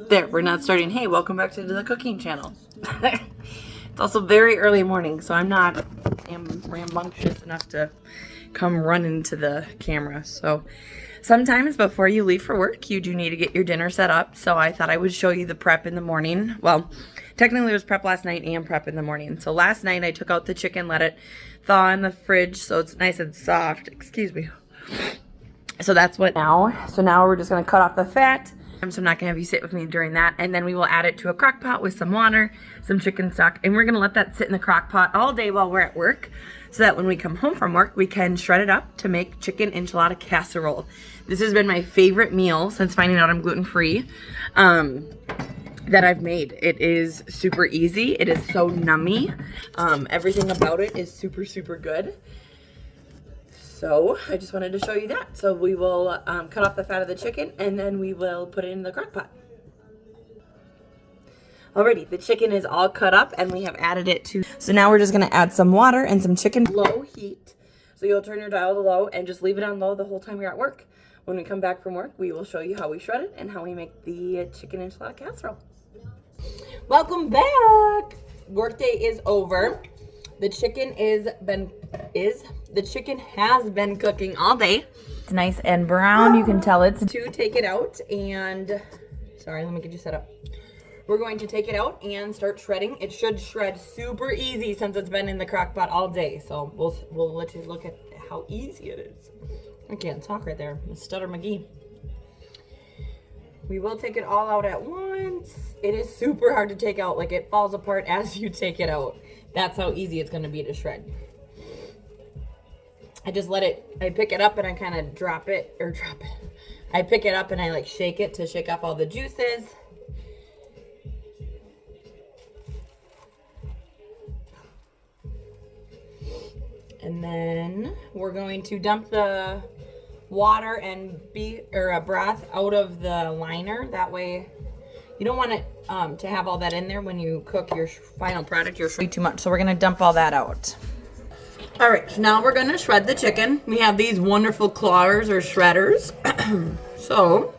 There, we're not starting. Hey, welcome back to the cooking channel. It's also very early morning, so I'm not rambunctious enough to come run into the camera. So sometimes before you leave for work, you do need to get your dinner set up. So I thought I would show you the prep in the morning. Well, technically it was prep last night and prep in the morning. So last night I took out the chicken, let it thaw in the fridge so it's nice and soft. Excuse me. So that's what now. So now we're just going to cut off the fat. So I'm not going to have you sit with me during that. And then we will add it to a crock pot with some water, some chicken stock. And we're going to let that sit in the crock pot all day while we're at work. So that when we come home from work, we can shred it up to make chicken enchilada casserole. This has been my favorite meal since finding out I'm gluten-free that I've made. It is super easy. It is so nummy. Everything about it is super, super good. So I just wanted to show you that. So we will cut off the fat of the chicken and then we will put it in the crock pot. Alrighty, the chicken is all cut up and we have added it to. So now we're just gonna add some water and some chicken. Low heat. So you'll turn your dial to low and just leave it on low the whole time you're at work. When we come back from work, we will show you how we shred it and how we make the chicken enchilada casserole. Welcome back. Workday is over. The chicken has been cooking all day. It's nice and brown. You can tell it's to take it out and sorry, let me get you set up. We're going to take it out and start shredding. It should shred super easy since it's been in the crock pot all day. So we'll let you look at how easy it is. I can't talk right there. Stutter McGee. We will take it all out at once. It is super hard to take out. Like it falls apart as you take it out. That's how easy it's going to be to shred. I just I pick it up and I kind of drop it. I pick it up and I like shake it to shake off all the juices. And then we're going to dump the water and broth out of the liner. That way you don't want it to have all that in there when you cook your final product. You're shredding too much. So we're going to dump all that out. All right, so now we're going to shred the chicken. We have these wonderful clawers or shredders. So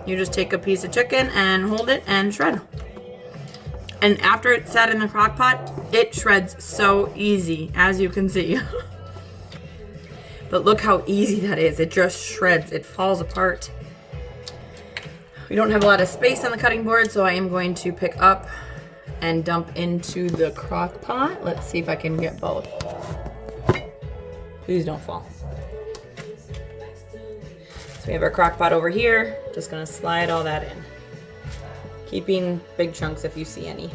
you just take a piece of chicken and hold it and shred. And after it's sat in the crock pot, it shreds so easy, as you can see. But look how easy that is. It just shreds. It falls apart. We don't have a lot of space on the cutting board, so I am going to pick up and dump into the crock pot. Let's see if I can get both. Please don't fall. So we have our crock pot over here. Just gonna slide all that in. Keeping big chunks if you see any.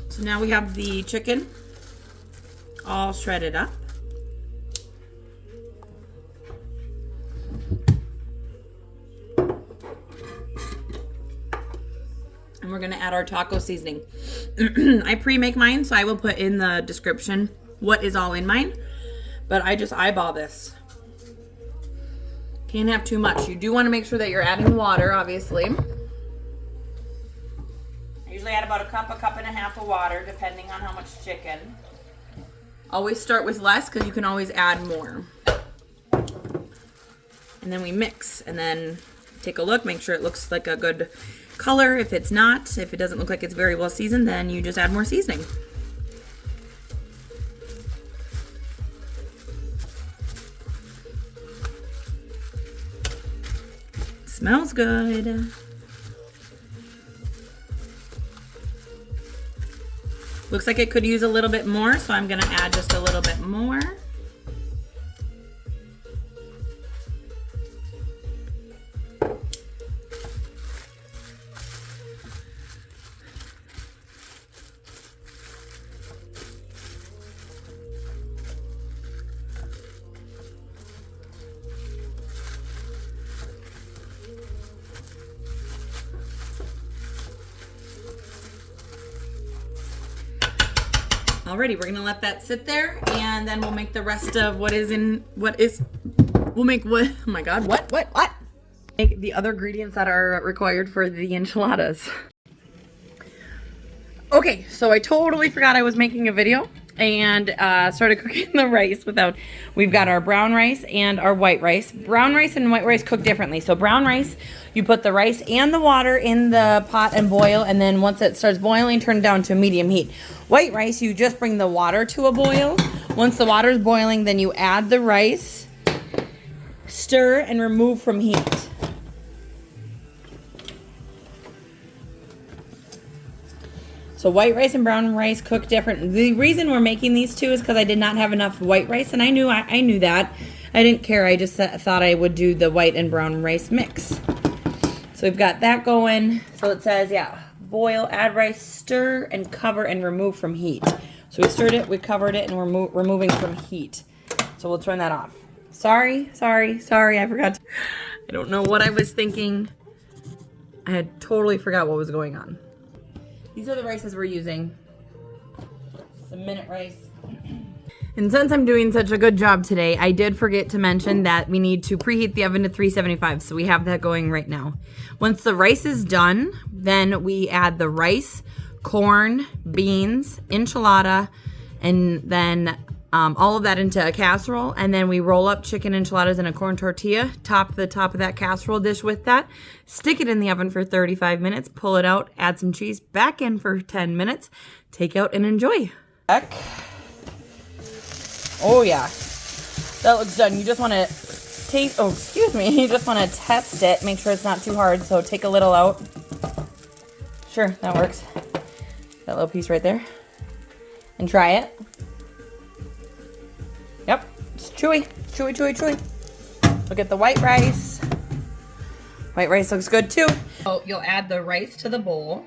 So now we have the chicken all shredded up. And we're gonna add our taco seasoning. I pre-make mine, so I will put in the description what is all in mine. But I just eyeball this. Can't have too much. You do want to make sure that you're adding water, obviously. I usually add about a cup and a half of water, depending on how much chicken. Always start with less, because you can always add more. And then we mix, and then take a look, make sure it looks like a good color. If it's not, if it doesn't look like it's very well seasoned, then you just add more seasoning. Smells good. Looks like it could use a little bit more, so I'm gonna add just a little bit more. Alrighty, we're gonna let that sit there, and then we'll make the rest of we'll make what, oh my god, what? Make the other ingredients that are required for the enchiladas. Okay, so I totally forgot I was making a video and started cooking the rice without. We've got our brown rice and our white rice. Brown rice and white rice cook differently. So brown rice, you put the rice and the water in the pot and boil, and then once it starts boiling, turn it down to medium heat. White rice, you just bring the water to a boil. Once the water is boiling, then you add the rice, stir, and remove from heat. So white rice and brown rice cook different. The reason we're making these two is because I did not have enough white rice, and I knew that. I didn't care. I just thought I would do the white and brown rice mix. So we've got that going. So it says, yeah, boil, add rice, stir, and cover and remove from heat. So we stirred it, we covered it, and we're removing from heat. So we'll turn that off. Sorry, I forgot. I don't know what I was thinking. I had totally forgot what was going on. These are the rices we're using. Some minute rice. And since I'm doing such a good job today, I did forget to mention that we need to preheat the oven to 375. So we have that going right now. Once the rice is done, then we add the rice, corn, beans, enchilada, and then all of that into a casserole. And then we roll up chicken enchiladas in a corn tortilla, top the top of that casserole dish with that, stick it in the oven for 35 minutes, pull it out, add some cheese, back in for 10 minutes, take out and enjoy. Oh yeah, that looks done. You just want to taste, oh excuse me, you just want to test it, make sure it's not too hard. So take a little out. Sure, that works. That little piece right there. And try it. Yep, it's chewy. Look at the white rice. White rice looks good too. So you'll add the rice to the bowl.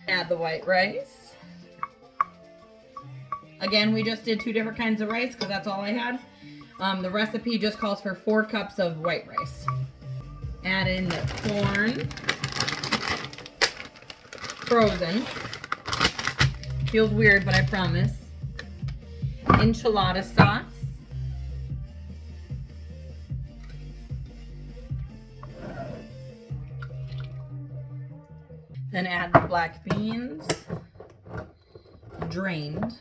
Add the white rice. Again, we just did 2 different kinds of rice because that's all I had. The recipe just calls for 4 cups of white rice. Add in the corn. Frozen. Feels weird, but I promise. Enchilada sauce. Then add the black beans, drained.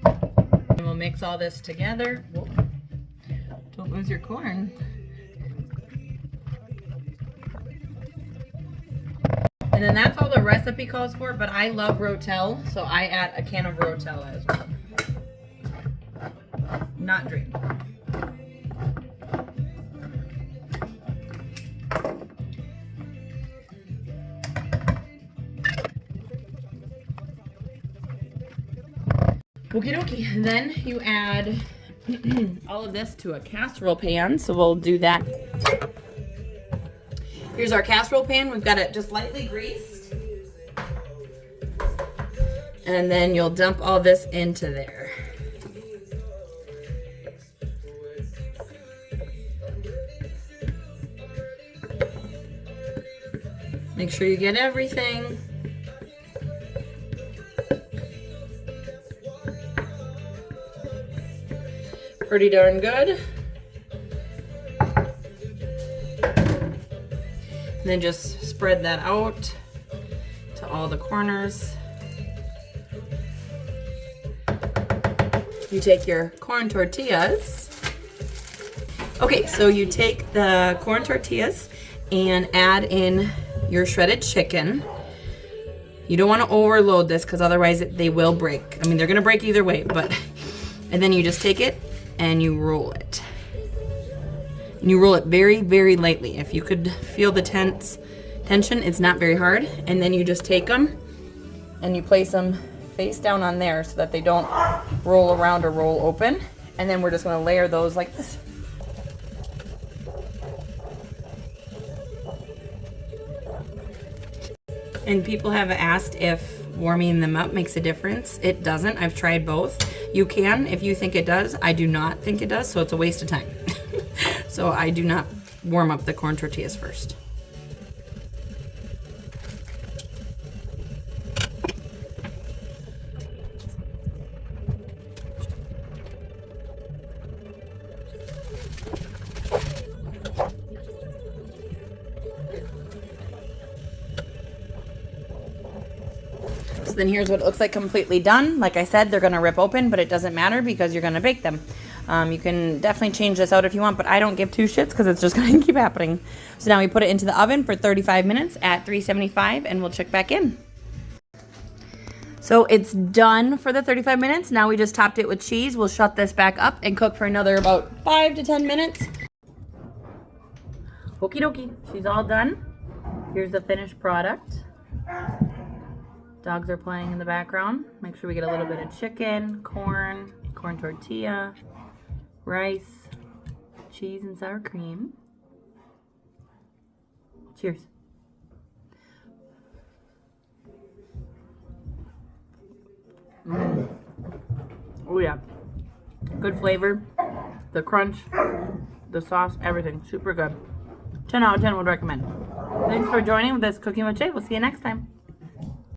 And we'll mix all this together. Whoa. Don't lose your corn. And then that's all the recipe calls for, but I love Rotel, so I add a can of Rotel as well. Not drained. Okie dokie. And then you add all of this to a casserole pan. So we'll do that. Here's our casserole pan. We've got it just lightly greased. And then you'll dump all this into there. Make sure you get everything. Pretty darn good. And then just spread that out to all the corners. You take your corn tortillas. Okay, so you take the corn tortillas and add in your shredded chicken. You don't want to overload this because otherwise they will break. I mean, they're gonna break either way, but and then you just take it and you roll it. And you roll it very, very lightly. If you could feel the tension, it's not very hard. And then you just take them and you place them face down on there so that they don't roll around or roll open. And then we're just gonna layer those like this. And people have asked if warming them up makes a difference. It doesn't. I've tried both. You can if you think it does. I do not think it does, so it's a waste of time. So I do not warm up the corn tortillas first. So then here's what it looks like completely done. Like I said, they're going to rip open, but it doesn't matter because you're going to bake them. You can definitely change this out if you want, but I don't give two shits because it's just going to keep happening. So now we put it into the oven for 35 minutes at 375, and we'll check back in. So it's done for the 35 minutes. Now we just topped it with cheese. We'll shut this back up and cook for another about 5 to 10 minutes. Okie dokie. She's all done. Here's the finished product. Dogs are playing in the background. Make sure we get a little bit of chicken, corn tortilla, rice, cheese, and sour cream. Cheers. Oh yeah. Good flavor. The crunch, the sauce, everything. Super good. 10 out of 10 would recommend. Thanks for joining with this Cooking with Shay. We'll see you next time.